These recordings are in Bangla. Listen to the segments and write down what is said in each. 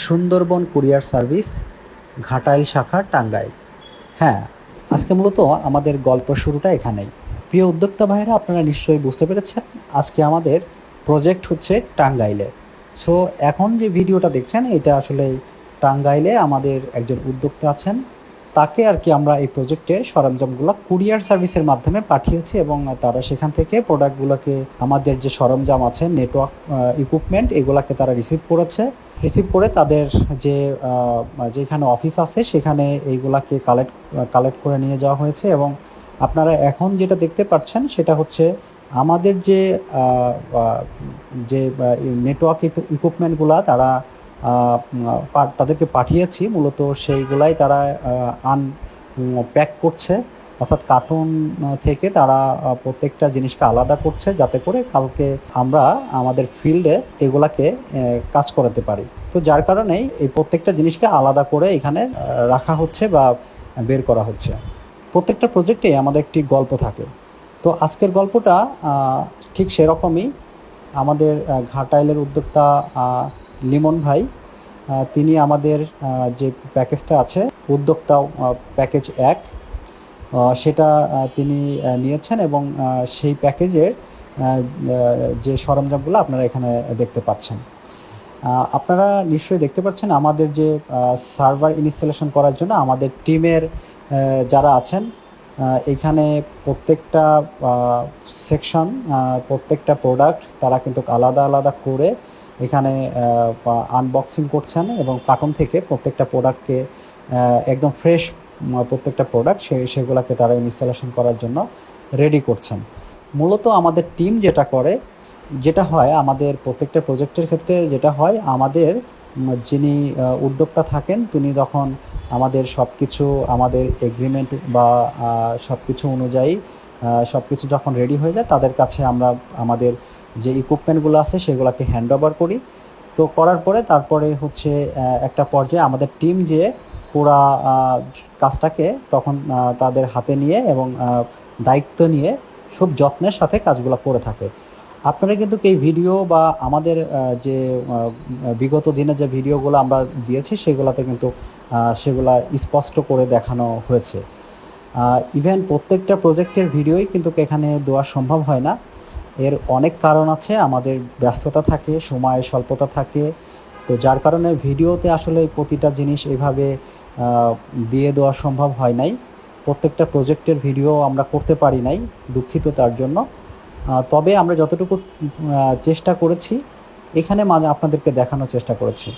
সুন্দরবন কুরিয়ার সার্ভিস, ঘাটাইল শাখা, টাঙ্গাইল। হ্যাঁ, আজকে মূলত আমাদের গল্প শুরুটা এখানেই। প্রিয় উদ্যোক্তা ভাইয়েরা, আপনারা নিশ্চয়ই বুঝতে পেরেছেন আজকে আমাদের প্রজেক্ট হচ্ছে টাঙ্গাইলে। সো এখন যে ভিডিওটা দেখছেন এটা আসলে টাঙ্গাইলে আমাদের একজন উদ্যোক্তা আছেন, তাকে আর কি আমরা এই প্রজেক্টের সরঞ্জামগুলো কুরিয়ার সার্ভিসের মাধ্যমে পাঠিয়েছি এবং তারা সেখান থেকে প্রোডাক্টগুলোকে, আমাদের যে সরঞ্জাম আছে নেটওয়ার্ক ইকুইপমেন্ট, এগুলাকে তারা রিসিভ করে তাদের যে যেখানে অফিস আছে সেখানে এইগুলাকে কালেক্ট করে নিয়ে যাওয়া হয়েছে। এবং আপনারা এখন যেটা দেখতে পাচ্ছেন সেটা হচ্ছে আমাদের যে যে নেটওয়ার্ক ইকুইপমেন্টগুলা তারা তাদেরকে পাঠিয়েছি, মূলত সেইগুলাই তারা প্যাক করছে, অর্থাৎ কার্টুন থেকে তারা প্রত্যেকটা জিনিসকে আলাদা করছে যাতে করে কালকে আমরা আমাদের ফিল্ডে এগুলাকে কাজ করাতে পারি। তো যার কারণেই এই প্রত্যেকটা জিনিসকে আলাদা করে এখানে রাখা হচ্ছে বা বের করা হচ্ছে। প্রত্যেকটা প্রজেক্টে আমাদের একটি গল্প থাকে। তো আজকের গল্পটা ঠিক সেরকমই। আমাদের ঘাটাইলের উদ্যোক্তা লিমন ভাই, তিনি আমাদের যে প্যাকেজটা আছে উদ্যোক্তা প্যাকেজ 1, সেটা তিনি নিয়েছেন এবং সেই প্যাকেজের যে সরঞ্জামগুলো আপনারা এখানে দেখতে পাচ্ছেন। আপনারা নিশ্চয়ই দেখতে পাচ্ছেন আমাদের যে সার্ভার ইনস্টলেশন করার জন্য আমাদের টিমের যারা আছেন, এখানে প্রত্যেকটা সেকশন, প্রত্যেকটা প্রোডাক্ট তারা কিন্তু আলাদা আলাদা করে এখানে আনবক্সিং করছেন এবং কার্টুন থেকে প্রত্যেকটা প্রোডাক্টকে একদম ফ্রেশ প্রত্যেকটা প্রোডাক্ট সেগুলোকে তারা ইনস্টলেশন করার জন্য রেডি করছেন। মূলত আমাদের টিম যেটা হয় আমাদের প্রত্যেকটা প্রজেক্টের ক্ষেত্রে যেটা হয়, আমাদের যিনি উদ্যোক্তা থাকেন তিনি তখন আমাদের সব কিছু, আমাদের এগ্রিমেন্ট বা সব কিছু অনুযায়ী সব কিছু যখন রেডি হয়ে যায় তাদের কাছে আমরা আমাদের যে ইকুইপমেন্টগুলো আছে সেগুলোকে হ্যান্ড ওভার করি। তো করার পরে তারপরে হচ্ছে একটা পর্যায়ে আমাদের টিম যে পুরা কাজটাকে তখন তাদের হাতে নিয়ে এবং দায়িত্ব নিয়ে খুব যত্নের সাথে কাজগুলো করে থাকে। আপনারা কিন্তু এই ভিডিও বা আমাদের যে বিগত দিনে যে ভিডিওগুলো আমরা দিয়েছি সেগুলোতে কিন্তু সেগুলা স্পষ্ট করে দেখানো হয়েছে। ইভেন প্রত্যেকটা প্রজেক্টের ভিডিওই কিন্তু এখানে দেওয়া সম্ভব হয় না। এর অনেক কারণ আছে, আমাদের ব্যস্ততা থাকে, সময়ের স্বল্পতা থাকে। তো যার কারণে ভিডিওতে আসলে প্রতিটা জিনিস এইভাবে দিয়ে দেওয়া সম্ভব হয় নাই। প্রত্যেকটা প্রজেক্টের ভিডিও আমরা করতে পারি নাই, দুঃখিত তার জন্য। তবে আমরা যতটুকু চেষ্টা করেছি এখানে আপনাদেরকে দেখানোর চেষ্টা করেছি।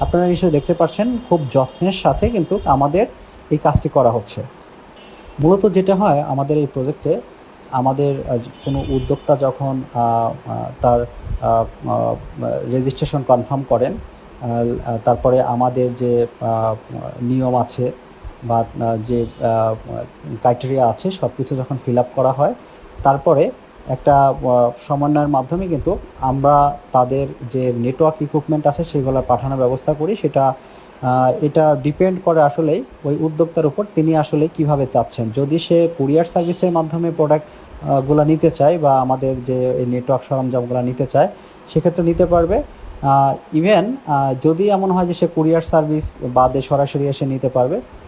আপনারা নিশ্চয়ই দেখতে পাচ্ছেন খুব যত্নের সাথে কিন্তু আমাদের এই কাজটি করা হচ্ছে। মূলত যেটা হয় আমাদের এই প্রজেক্টে, আমাদের কোনো উদ্যোক্তা যখন তার রেজিস্ট্রেশন কনফার্ম করেন, তারপরে আমাদের যে নিয়ম আছে বা যে ক্রাইটেরিয়া আছে সব কিছু যখন ফিল আপ করা হয়, তারপরে একটা সমন্বয়ের মাধ্যমে কিন্তু আমরা তাদের যে নেটওয়ার্ক ইকুইপমেন্ট আছে সেগুলো পাঠানোর ব্যবস্থা করি। এটা ডিপেন্ড করে আসলেই ওই উদ্যোক্তার উপর, তিনি আসলে কিভাবে চাচ্ছেন। যদি সে কুরিয়ার সার্ভিসের মাধ্যমে প্রোডাক্টগুলো নিতে চায় বা আমাদের যে এই নেটওয়ার্ক সরঞ্জামগুলো নিতে চায় সেক্ষেত্রে নিতে পারবে। ইভেন যদি এমন হয় যে সে কুরিয়ার সার্ভিস বাদে সরাসরি এসে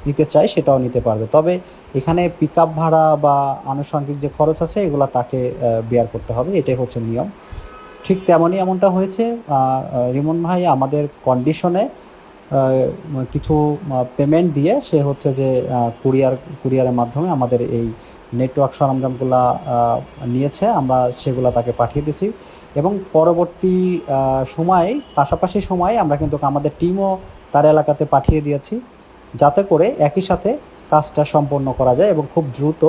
নিতে চায় সেটাও নিতে পারবে। তবে এখানে পিক আপ ভাড়া বা আনুষঙ্গিক যে খরচ আছে এগুলো তাকে বেয়ার করতে হবে, এটাই হচ্ছে নিয়ম। ঠিক তেমনই এমনটা হয়েছে। রিমন ভাই আমাদের কন্ডিশনে কিছু পেমেন্ট দিয়ে সে হচ্ছে যে কুরিয়ারের মাধ্যমে আমাদের এই নেটওয়ার্ক সরঞ্জামগুলা নিয়েছে, আমরা সেগুলা তাকে পাঠিয়ে দিয়েছি। এবং পরবর্তী পাশাপাশি সময়ে আমরা কিন্তু আমাদের টিমও তার এলাকাতে পাঠিয়ে দিয়েছি যাতে করে একই সাথে কাজটা সম্পন্ন করা যায় এবং খুব দ্রুত,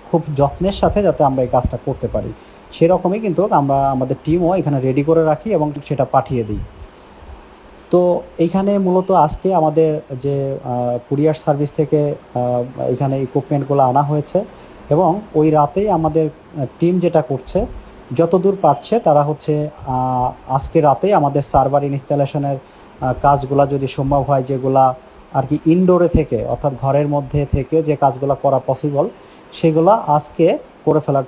খুব যত্নের সাথে যাতে আমরা এই কাজটা করতে পারি সেরকমই কিন্তু আমরা আমাদের টিমও এখানে রেডি করে রাখি এবং সেটা পাঠিয়ে দিই। তো এইখানে মূলত আজকে আমাদের যে কুরিয়ার সার্ভিস থেকে এখানে ইকুইপমেন্টগুলো আনা হয়েছে এবং ওই রাতেই আমাদের টিম যেটা করছে, যতদূর পারছে তারা হচ্ছে আজকে রাতেই আমাদের সার্ভার ইনস্টলেশনের কাজগুলা যদি সম্ভব হয়, যেগুলা আর কি ইনডোরে থেকে অর্থাৎ ঘরের মধ্যে থেকে যে কাজগুলো করা পসিবল সেগুলো আজকে করে ফেলার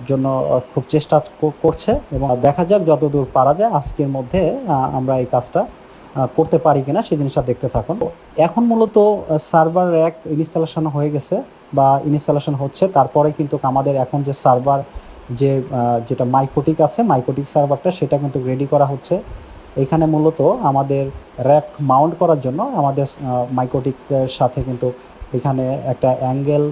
জন্য খুব চেষ্টা করছে এবং দেখা যাক যতদূর পারা যায় আজকের মধ্যে আমরা এই কাজটা করতে পারি কিনা সেই জিনিসটা দেখতে থাকুন। এখন মূলত সার্ভার র্যাক ইনস্টলেশন হয়ে গেছে বা ইনস্টলেশন হচ্ছে। তারপরে কিন্তু আমাদের এখন যে সার্ভার যেটা মাইক্রোটিক আছে, মাইক্রোটিক সার্ভারটা সেটা কিন্তু রেডি করা হচ্ছে। এখানে মূলত আমাদের র্যাক মাউন্ট করার জন্য আমাদের মাইক্রোটিকের সাথে কিন্তু এখানে একটা অ্যাঙ্গেল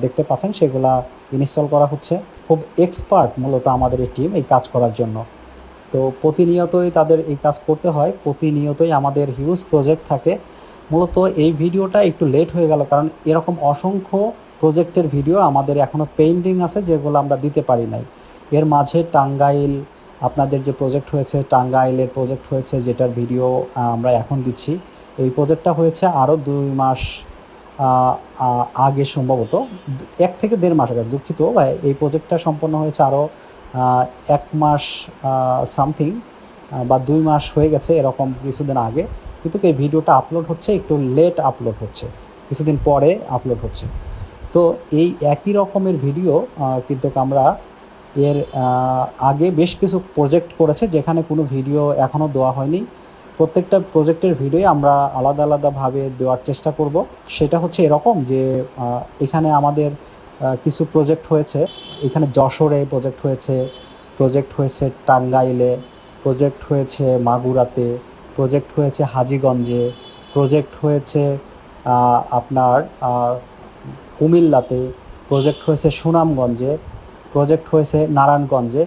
দেখতে পাচ্ছেন, সেগুলা ইনস্টল করা হচ্ছে। খুব এক্সপার্ট মূলত আমাদের এই টিম এই কাজ করার জন্য। তো প্রতিনিয়তই তাদের এই কাজ করতে হয়, প্রতিনিয়তই আমাদের হিউজ প্রজেক্ট থাকে। মূলত এই ভিডিওটা একটু লেট হয়ে গেল, কারণ এরকম অসংখ্য প্রজেক্টের ভিডিও আমাদের এখনও পেন্ডিং আছে, যেগুলো আমরা দিতে পারি নাই। এর মাঝে টাঙ্গাইল আপনাদের যে প্রজেক্ট হয়েছে, টাঙ্গাইলের প্রজেক্ট হয়েছে, যেটার ভিডিও আমরা এখন দিচ্ছি। এই প্রজেক্টটা হয়েছে আরও 2 মাস আগে, সম্ভবত 1 থেকে 1.5 মাস আগে, দুঃখিত ভাই। এই প্রজেক্টটা সম্পন্ন হয়েছে আরও 1 মাস সামথিং বা 2 মাস হয়ে গেছে, এরকম কিছুদিন আগে। কিন্তু এই ভিডিওটা আপলোড হচ্ছে একটু লেট আপলোড হচ্ছে, কিছুদিন পরে আপলোড হচ্ছে। তো এই একই রকমের ভিডিও কিন্তু আমরা এর আগে বেশ কিছু প্রজেক্ট করেছে, যেখানে কোনো ভিডিও এখনও দেওয়া হয়নি। প্রত্যেকটা প্রজেক্টের ভিডিও আমরা আলাদা আলাদাভাবে দেওয়ার চেষ্টা করব। সেটা হচ্ছে এরকম যে এখানে আমাদের কিছু প্রজেক্ট হয়েছে। এখানে যশোরে প্রজেক্ট হয়েছে টাঙ্গাইলে, প্রজেক্ট হয়েছে মাগুরাতে, প্রজেক্ট হয়েছে হাজীগঞ্জে, প্রজেক্ট হয়েছে আপনার কুমিল্লাতে, প্রজেক্ট হয়েছে সুনামগঞ্জে, প্রজেক্ট হয়েছে নারায়ণগঞ্জে।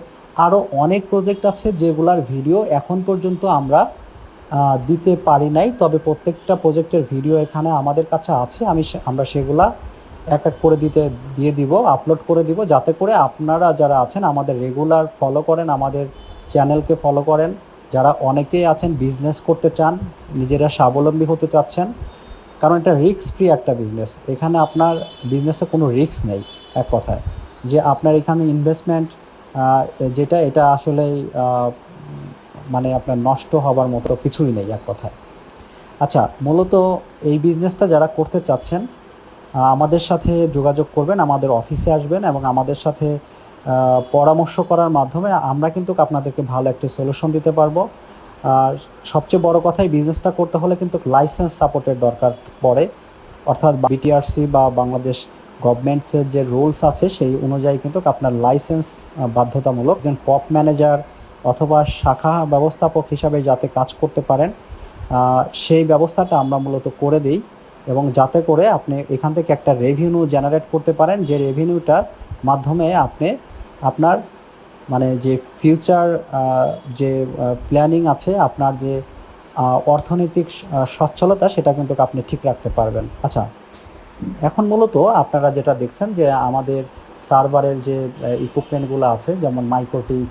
আরও অনেক প্রজেক্ট আছে যেগুলার ভিডিও এখন পর্যন্ত আমরা দিতে পারি নাই, তবে প্রত্যেকটা প্রজেক্টের ভিডিও এখানে আমাদের কাছে আছে। আমরা সেগুলা এক এক করে দিয়ে দিব, আপলোড করে দিব, যাতে করে আপনারা যারা আছেন আমাদের রেগুলার ফলো করেন, আমাদের চ্যানেলকে ফলো করেন। যারা অনেকেই আছেন বিজনেস করতে চান, নিজেরা স্বাবলম্বী হতে চাচ্ছেন, কারণ এটা রিস্ক ফ্রি একটা বিজনেস। এখানে আপনার বিজনেসে কোনো রিস্ক নেই। এক কথায় যে আপনার এখানে ইনভেস্টমেন্ট এটা আসলেই মানে আপনার নষ্ট হবার মতো কিছুই নেই, এক কথায়। আচ্ছা, মূলত এই বিজনেসটা যারা করতে চাচ্ছেন আমাদের সাথে যোগাযোগ করবেন, আমাদের অফিসে আসবেন এবং আমাদের সাথে পরামর্শ করার মাধ্যমে আমরা কিন্তু আপনাদেরকে ভালো একটা সলিউশন দিতে পারবো। আর সবচেয়ে বড় কথা, এই বিজনেসটা করতে হলে কিন্তু লাইসেন্স সাপোর্টের দরকার পড়ে, অর্থাৎ বিটিআরসি বা বাংলাদেশ গভর্নমেন্টের যে রুলস আছে সেই অনুযায়ী কিন্তু আপনার লাইসেন্স বাধ্যতামূলক। একজন পপ ম্যানেজার অথবা শাখা ব্যবস্থাপক হিসাবে যাতে কাজ করতে পারেন সেই ব্যবস্থাটা আমরা মূলত করে দিই, এবং যাতে করে আপনি এখান থেকে একটা রেভিনিউ জেনারেট করতে পারেন, যে রেভিনিউটার মাধ্যমে আপনি আপনার মানে যে ফিউচার যে প্ল্যানিং আছে, আপনার যে অর্থনৈতিক সচ্ছলতা, সেটা কিন্তু আপনি ঠিক রাখতে পারবেন। আচ্ছা, এখন মূলত আপনারা যেটা দেখছেন যে আমাদের সার্ভারের যে ইকুইপমেন্টগুলো আছে, যেমন মাইক্রোটিক,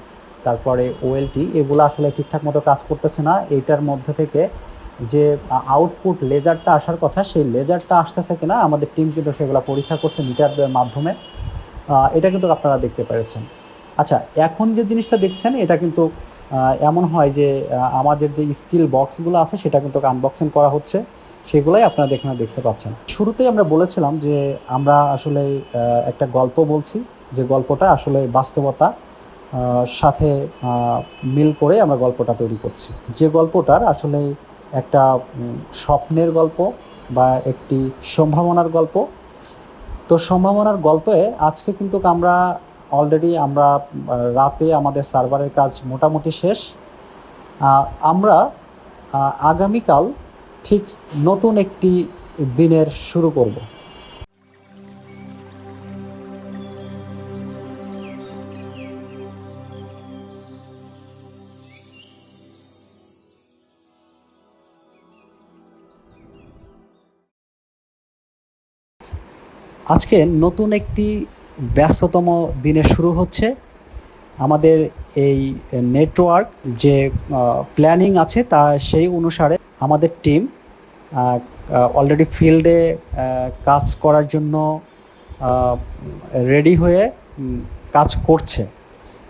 তারপরে ওএলটি, এগুলো আসলে ঠিকঠাক মতো কাজ করতেছে না। এইটার মধ্যে থেকে যে আউটপুট লেজারটা আসার কথা, সেই লেজারটা আসতেছে কিনা আমাদের টিম কিন্তু সেগুলো পরীক্ষা করছে মিটারদের মাধ্যমে। এটা কিন্তু আপনারা দেখতে পেরেছেন। আচ্ছা, এখন যে জিনিসটা দেখছেন এটা কিন্তু এমন হয় যে আমাদের যে স্টিল বক্সগুলো আছে সেটা কিন্তু আনবক্সিং করা হচ্ছে, সেগুলাই আপনারা দেখতে পাচ্ছেন। শুরুতেই আমরা বলেছিলাম যে আমরা আসলে একটা গল্প বলছি, যে গল্পটা আসলে বাস্তবতা সাথে মিল করে আমরা গল্পটা তৈরি করছি। যে গল্পটার আসলে একটা স্বপ্নের গল্প বা একটি সম্ভাবনার গল্প। তো সম্ভাবনার গল্পে আজকে কিন্তু অলরেডি আমরা রাতে আমাদের সার্ভারের কাজ মোটামুটি শেষ। আমরা আগামীকাল ঠিক নতুন একটি দিনের শুরু করব। আজকে নতুন একটি ব্যস্ততম দিনের শুরু হচ্ছে। আমাদের এই নেটওয়ার্ক যে প্ল্যানিং আছে তা সেই অনুসারে আমাদের টিম অলরেডি ফিল্ডে কাজ করার জন্য রেডি হয়ে কাজ করছে।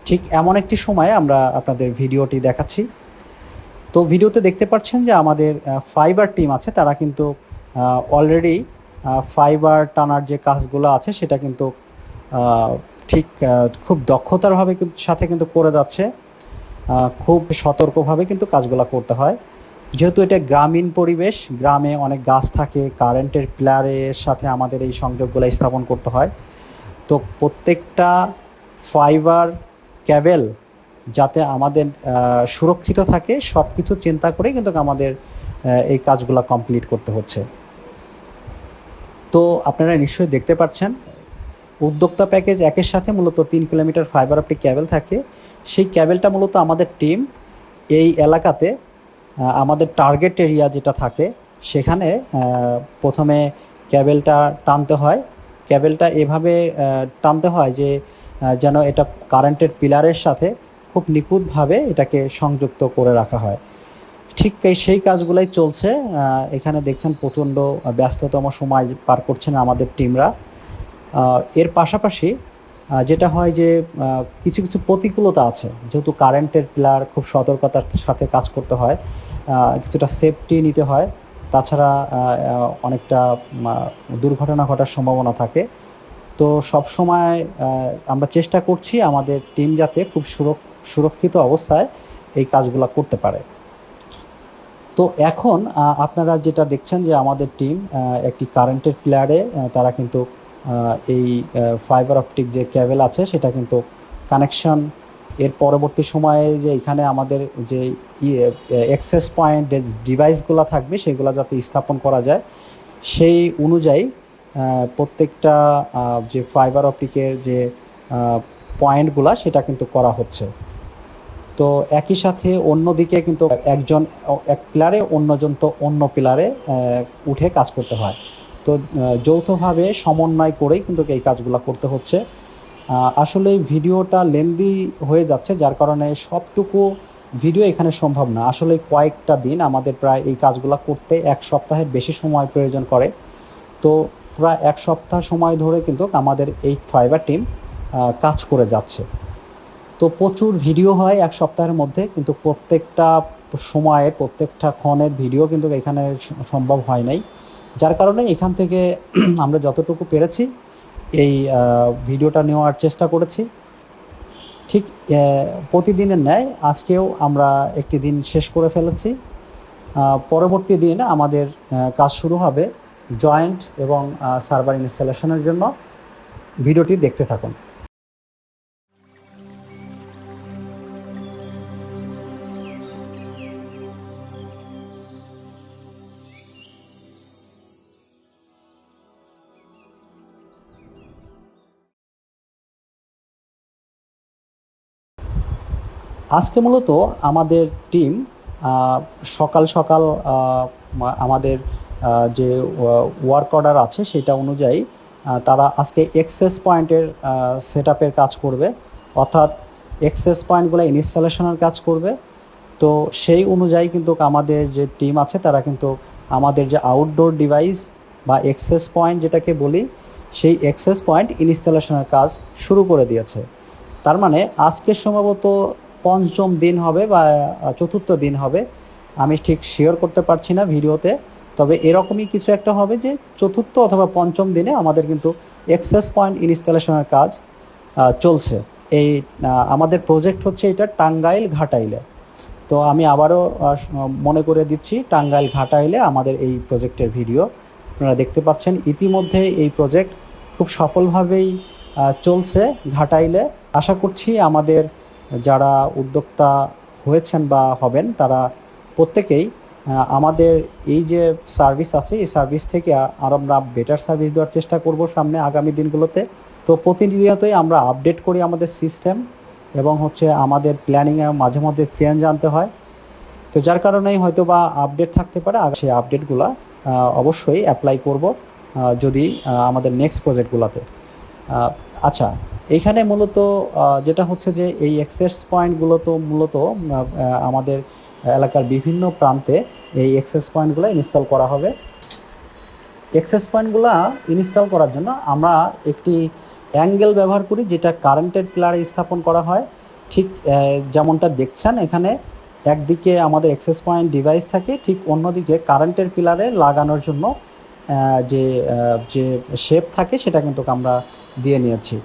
ঠিক এমন একটি সময়ে আমরা আপনাদের ভিডিওটি দেখাচ্ছি। তো ভিডিওতে দেখতে পাচ্ছেন যে আমাদের ফাইবার টিম আছে, তারা কিন্তু অলরেডি ফাইবার টানার যে কাজগুলো আছে সেটা কিন্তু ঠিক খুব দক্ষতার সাথে কিন্তু করে যাচ্ছে। খুব সতর্কভাবে কিন্তু কাজগুলো করতে হয়। যেহেতু এটা গ্রামীণ পরিবেশ, গ্রামে অনেক গাছ থাকে, কারেন্টের পিলারের সাথে আমাদের এই সংযোগগুলো স্থাপন করতে হয়। তো প্রত্যেকটা ফাইবার ক্যাবেল যাতে আমাদের সুরক্ষিত থাকে, সব কিছু চিন্তা করে কিন্তু আমাদের এই কাজগুলো কমপ্লিট করতে হচ্ছে। তো আপনারা নিশ্চয়ই দেখতে পাচ্ছেন, উদ্যোক্তা প্যাকেজ একের সাথে মূলত 3 কিলোমিটার ফাইবার অপটিক ক্যাবেল থাকে। সেই ক্যাবেলটা মূলত আমাদের টিম এই এলাকাতে আমাদের টার্গেট এরিয়া যেটা থাকে সেখানে প্রথমে ক্যাবেলটা টানতে হয়। ক্যাবেলটা এভাবে টানতে হয় যে যেন এটা কারেন্টের পিলারের সাথে খুব নিখুঁতভাবে এটাকে সংযুক্ত করে রাখা হয়। ঠিক সেই কাজগুলোই চলছে। এখানে দেখছেন প্রচণ্ড ব্যস্ততম সময় পার করছেন আমাদের টিমরা। এর পাশাপাশি যেটা হয় যে কিছু কিছু প্রতিকূলতা আছে, যেহেতু কারেন্টের পিলার খুব সতর্কতার সাথে কাজ করতে হয়, কিছুটা সেফটি নিতে হয়, তাছাড়া অনেকটা দুর্ঘটনা ঘটার সম্ভাবনা থাকে। তো সবসময় আমরা চেষ্টা করছি আমাদের টিম যাতে খুব সুরক্ষিত অবস্থায় এই কাজগুলো করতে পারে। তো এখন আপনারা যেটা দেখছেন যে আমাদের টিম একটি কারেন্টের পিলারে তারা কিন্তু এই ফাইবার অপটিক যে ক্যাবেল আছে সেটা কিন্তু কানেকশন, এর পরবর্তী সময়ে যে এখানে আমাদের যে অ্যাক্সেস পয়েন্ট ডিভাইসগুলো থাকবে সেগুলো যাতে স্থাপন করা যায়, সেই অনুযায়ী প্রত্যেকটা যে ফাইবার অপটিকের যে পয়েন্টগুলো সেটা কিন্তু করা হচ্ছে। তো একই সাথে অন্যদিকে কিন্তু একজন এক পিলারে, অন্যজন তো অন্য পিলারে উঠে কাজ করতে হয়। তো যৌথভাবে সমন্বয় করেই কিন্তু এই কাজগুলো করতে হচ্ছে। আসলে ভিডিওটা লেন্দি হয়ে যাচ্ছে, যার কারণে সবটুকু ভিডিও এখানে সম্ভব না। আসলে কয়েকটা দিন আমাদের প্রায় এই কাজগুলো করতে 1 সপ্তাহের বেশি সময় প্রয়োজন করে। তো প্রায় 1 সপ্তাহ সময় ধরে কিন্তু আমাদের এই ফাইবার টিম কাজ করে যাচ্ছে। তো প্রচুর ভিডিও হয় 1 সপ্তাহের মধ্যে, কিন্তু প্রত্যেকটা সময়ে প্রত্যেকটা ক্ষণের ভিডিও কিন্তু এখানে সম্ভব হয় নাই, যার কারণে এখান থেকে আমরা যতটুকু পেরেছি এই ভিডিওটা নেওয়ার চেষ্টা করেছি। ঠিক প্রতিদিনের ন্যায় আজকেও আমরা একটি দিন শেষ করে ফেলেছি। পরবর্তী দিন আমাদের কাজ শুরু হবে জয়েন্ট এবং সার্ভার ইনস্টলেশনের জন্য। ভিডিওটি দেখতে থাকুন। আজকে মূলত আমাদের টিম সকাল সকাল আমাদের যে ওয়ার্ক অর্ডার আছে সেটা অনুযায়ী তারা আজকে এক্সেস পয়েন্টের সেটআপের কাজ করবে, অর্থাৎ এক্সেস পয়েন্টগুলো ইনস্টলেশনের কাজ করবে। তো সেই অনুযায়ী কিন্তু আমাদের যে টিম আছে তারা কিন্তু আমাদের যে আউটডোর ডিভাইস বা এক্সেস পয়েন্ট যেটাকে বলি, সেই এক্সেস পয়েন্ট ইনস্টলেশনের কাজ শুরু করে দিয়েছে। তার মানে আজকে সম্ভবত পঞ্চম দিন হবে বা চতুর্থ দিন হবে, আমি ঠিক শিওর করতে পারছি না ভিডিওতে, তবে এরকমই কিছু একটা হবে যে চতুর্থ অথবা পঞ্চম দিনে আমাদের কিন্তু এক্সেস পয়েন্ট ইনস্টলেশনের কাজ চলছে। এই আমাদের প্রজেক্ট হচ্ছে এটা টাঙ্গাইল ঘাটাইলে। তো আমি আবারও মনে করে দিচ্ছি, টাঙ্গাইল ঘাটাইলে আমাদের এই প্রজেক্টের ভিডিও আপনারা দেখতে পাচ্ছেন। ইতিমধ্যে এই প্রজেক্ট খুব সফলভাবেই চলছে ঘাটাইলে। আশা করছি আমাদের যারা উদ্যোক্তা হয়েছেন বা হবেন তারা প্রত্যেকেই আমাদের এই যে সার্ভিস আছে এই সার্ভিস থেকে আর আমরা বেটার সার্ভিস দেওয়ার চেষ্টা করব সামনে আগামী দিনগুলোতে। তো প্রতিনিয়তই আমরা আপডেট করি আমাদের সিস্টেম, এবং হচ্ছে আমাদের প্ল্যানিংয়ে মাঝে মধ্যে চেঞ্জ আনতে হয়। তো যার কারণেই হয়তো বা আপডেট থাকতে পারে, সেই আপডেটগুলো অবশ্যই অ্যাপ্লাই করব যদি আমাদের নেক্সট প্রজেক্টগুলোতে। আচ্ছা, এইখানে মূলত যেটা হচ্ছে যে এই অ্যাক্সেস পয়েন্টগুলো তো মূলত আমাদের এলাকার বিভিন্ন প্রান্তে এই অ্যাক্সেস পয়েন্টগুলো ইনস্টল করা হবে। অ্যাক্সেস পয়েন্টগুলো ইনস্টল করার জন্য আমরা একটি অ্যাঙ্গেল ব্যবহার করি, যেটা কারেন্টের পিলারে স্থাপন করা হয়। ঠিক যেমনটা দেখছেন এখানে, একদিকে আমাদের অ্যাক্সেস পয়েন্ট ডিভাইস থাকে, ঠিক অন্যদিকে কারেন্টের পিলারে লাগানোর জন্য যে যে শেপ থাকে সেটা কিন্তু আমরা দিয়ে নিয়েছি।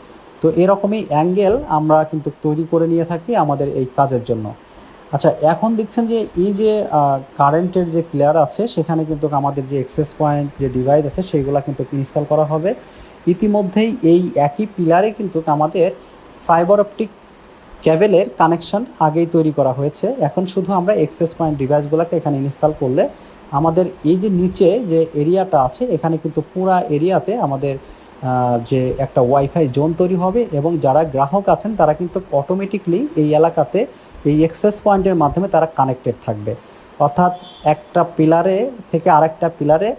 তো এরকমই অ্যাঙ্গেল আমরা কিন্তু তৈরি করে নিয়ে থাকি আমাদের এই কাজের জন্য। আচ্ছা, এখন দেখছেন যে এই যে কারেন্টের যে প্লেয়ার আছে সেখানে কিন্তু আমাদের যে অ্যাক্সেস পয়েন্ট যে ডিভাইস আছে সেইগুলো কিন্তু ইনস্টল করা হবে। ইতিমধ্যেই এই একই পিলারে কিন্তু আমাদের ফাইবার অপটিক ক্যাবেলের কানেকশন আগেই তৈরি করা হয়েছে। এখন শুধু আমরা অ্যাক্সেস পয়েন্ট ডিভাইসগুলোকে এখানে ইনস্টল করলে আমাদের এই যে নিচে যে এরিয়াটা আছে এখানে কিন্তু পুরা এরিয়াতে আমাদের যে একটা ওয়াইফাই জোন তৈরি হবে এবং যারা গ্রাহক আছেন তারা কিন্তু অটোমেটিকলি এই এলাকাতে এই অ্যাক্সেস পয়েন্টের মাধ্যমে তারা কানেক্টেড থাকবে। অর্থাৎ একটা পিলারে থেকে আরেকটা পিলারে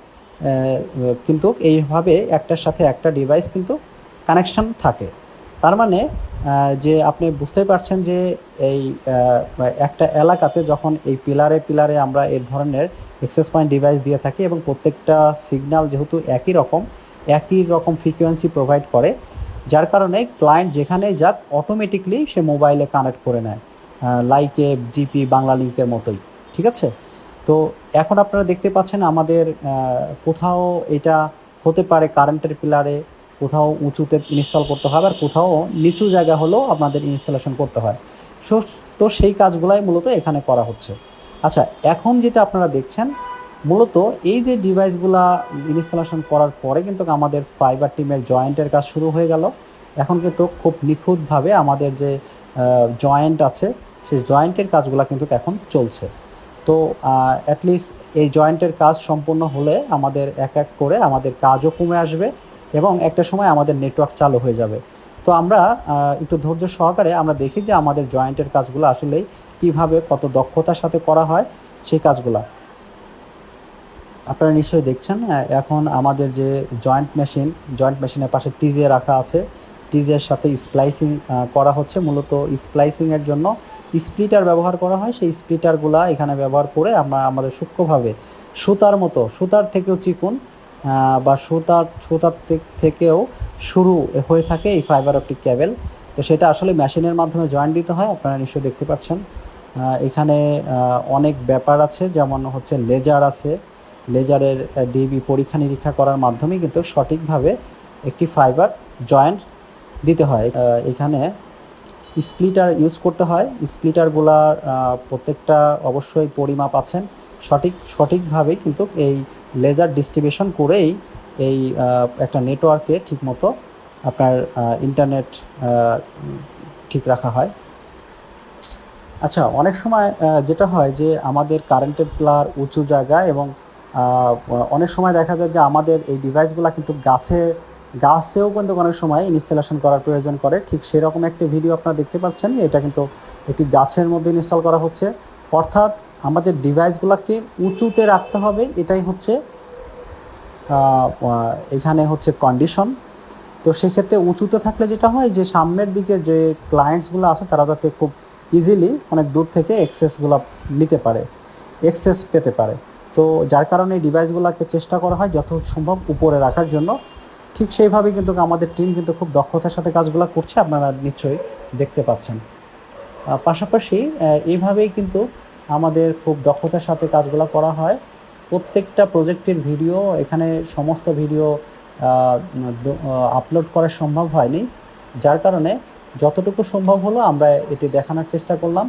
কিন্তু এইভাবে একটার সাথে একটা ডিভাইস কিন্তু কানেকশন থাকে। তার মানে যে আপনি বুঝতেই পারছেন যে এই একটা এলাকাতে যখন এই পিলারে পিলারে আমরা এর ধরনের অ্যাক্সেস পয়েন্ট ডিভাইস দিয়ে থাকি এবং প্রত্যেকটা সিগন্যাল যেহেতু একই রকম ফ্রিকোয়েন্সি প্রোভাইড করে, যার কারণে ক্লায়েন্ট যেখানেই যাক অটোমেটিকলি সে মোবাইলে কানেক্ট করে নেয়, লাইকে জিপি বাংলা লিঙ্কের মতোই। ঠিক আছে? তো এখন আপনারা দেখতে পাচ্ছেন আমাদের কোথাও এটা হতে পারে কারেন্টের পিলারে, কোথাও উঁচুতে ইনস্টল করতে হয়, আর কোথাও নিচু জায়গা হলেও আপনাদের ইনস্টলেশন করতে হয়। তো সেই কাজগুলাই মূলত এখানে করা হচ্ছে। আচ্ছা, এখন যেটা আপনারা দেখছেন মূলত এই যে ডিভাইসগুলা ইনস্টলেশন করার পরে কিন্তু আমাদের ফাইবার টিমের জয়েন্টের কাজ শুরু হয়ে গেল। এখন কিন্তু খুব নিখুঁতভাবে আমাদের যে জয়েন্ট আছে সেই জয়েন্টের কাজগুলা কিন্তু এখন চলছে। তো অ্যাটলিস্ট এই জয়েন্টের কাজ সম্পূর্ণ হলে আমাদের এক এক করে আমাদের কাজও কমে আসবে এবং একটা সময় আমাদের নেটওয়ার্ক চালু হয়ে যাবে। তো আমরা একটু ধৈর্য সহকারে আমরা দেখি যে আমাদের জয়েন্টের কাজগুলো আসলেই কিভাবে কত দক্ষতার সাথে করা হয় সেই কাজগুলা। আপনারা নিশ্চয়ই দেখছেন এখন আমাদের যে জয়েন্ট মেশিনের পাশে টিজে রাখা আছে। টিজের সাথে স্প্লাইসিং করা হচ্ছে। মূলত স্প্লাইসিংয়ের জন্য স্প্লিটার ব্যবহার করা হয়। সেই স্প্লিটারগুলা এখানে ব্যবহার করে আমরা আমাদের সূক্ষ্মভাবে সুতার থেকেও চিকন বা সুতার থেকেও শুরু হয়ে থাকে এই ফাইবার অপটিক কেবল। তো সেটা আসলে মেশিনের মাধ্যমে জয়েন্ট দিতে হয়। আপনারা নিশ্চয়ই দেখতে পাচ্ছেন এখানে অনেক ব্যাপার আছে, যেমন হচ্ছে লেজার আছে। লেজারের ডিবি পরীক্ষা নিরীক্ষা করার মাধ্যমে কিন্তু সঠিকভাবে একটি ফাইবার জয়েন্ট দিতে হয়। এখানে স্প্লিটার ইউজ করতে হয়। স্প্লিটারগুলার প্রত্যেকটা অবশ্যই পরিমাপ আছেন। সঠিকভাবে কিন্তু এই লেজার ডিস্ট্রিবিউশন করেই এই একটা নেটওয়ার্কে ঠিকমতো আপনার ইন্টারনেট ঠিক রাখা হয়। আচ্ছা, অনেক সময় যেটা হয় যে আমাদের কারেন্টের প্লার উঁচু জায়গায় এবং অনেক সময় দেখা যায় যে আমাদের এই ডিভাইসগুলো কিন্তু গাছেও কিন্তু অনেক সময় ইনস্টলেশন করার প্রয়োজন করে। ঠিক সেরকম একটি ভিডিও আপনারা দেখতে পাচ্ছেন। এটা কিন্তু একটি গাছের মধ্যে ইনস্টল করা হচ্ছে। অর্থাৎ আমাদের ডিভাইসগুলোকে উঁচুতে রাখতে হবে, এটাই হচ্ছে এখানে হচ্ছে কন্ডিশন। তো সেক্ষেত্রে উঁচুতে থাকলে যেটা হয় যে সামনের দিকে যে ক্লায়েন্টসগুলো আছে তারা যাতে খুব ইজিলি অনেক দূর থেকে অ্যাক্সেস পেতে পারে। তো যার কারণে এই ডিভাইসগুলোকে চেষ্টা করা হয় যত সম্ভব উপরে রাখার জন্য। ঠিক সেইভাবেই কিন্তু আমাদের টিম কিন্তু খুব দক্ষতার সাথে কাজগুলো করছে, আপনারা নিশ্চয়ই দেখতে পাচ্ছেন। পাশাপাশি এইভাবেই কিন্তু আমাদের খুব দক্ষতার সাথে কাজগুলো করা হয়। প্রত্যেকটা প্রজেক্টের ভিডিও এখানে সমস্ত ভিডিও আপলোড করা সম্ভব হয়নি, যার কারণে যতটুকু সম্ভব হলো আমরা এটি দেখানোর চেষ্টা করলাম।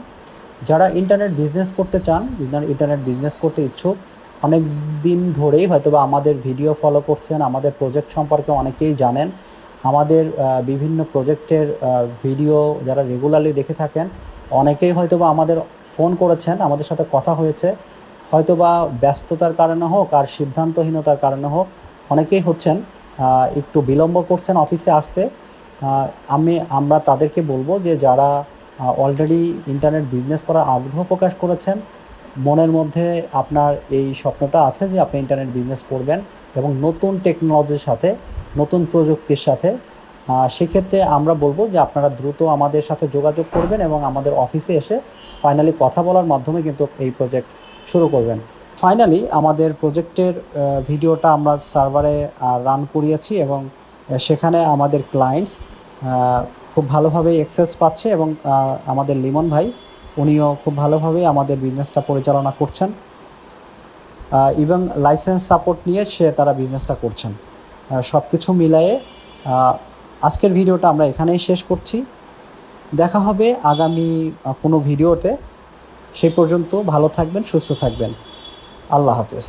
যারা ইন্টারনেট বিজনেস করতে চান, ইন্টারনেট বিজনেস করতে ইচ্ছুক, অনেক দিন ধরেই হয়তোবা আমাদের ভিডিও ফলো করছেন, আমাদের প্রজেক্ট সম্পর্কে অনেকেই জানেন, আমাদের বিভিন্ন প্রজেক্টের ভিডিও যারা রেগুলারলি দেখে থাকেন, অনেকেই হয়তোবা আমাদের ফোন করেছেন, আমাদের সাথে কথা হয়েছে, হয়তোবা ব্যস্ততার কারণে হোক আর সিদ্ধান্তহীনতার কারণে হোক অনেকেই হচ্ছেন একটু বিলম্ব করছেন অফিসে আসতে। আমরা তাদেরকে বলবো যে যারা অলরেডি ইন্টারনেট বিজনেস করার আগ্রহ প্রকাশ করেছেন, মনের মধ্যে আপনার এই স্বপ্নটা আছে যে আপনি ইন্টারনেট বিজনেস করবেন এবং নতুন টেকনোলজির সাথে, নতুন প্রযুক্তির সাথে, সেক্ষেত্রে আমরা বলবো যে আপনারা দ্রুত আমাদের সাথে যোগাযোগ করবেন এবং আমাদের অফিসে এসে ফাইনালি কথা বলার মাধ্যমে কিন্তু এই প্রজেক্ট শুরু করবেন। ফাইনালি আমাদের প্রজেক্টের ভিডিওটা আমরা সার্ভারে রান করিয়েছি এবং সেখানে আমাদের ক্লায়েন্টস খুব ভালোভাবেই অ্যাক্সেস পাচ্ছে এবং আমাদের লিমন ভাই উনিও খুব ভালোভাবেই আমাদের বিজনেসটা পরিচালনা করছেন এবং লাইসেন্স সাপোর্ট নিয়ে তারা বিজনেসটা করছেন। সব কিছু মিলায়ে আজকের ভিডিওটা আমরা এখানেই শেষ করছি। দেখা হবে আগামী কোনো ভিডিওতে। সেই পর্যন্ত ভালো থাকবেন, সুস্থ থাকবেন। আল্লাহ হাফেজ।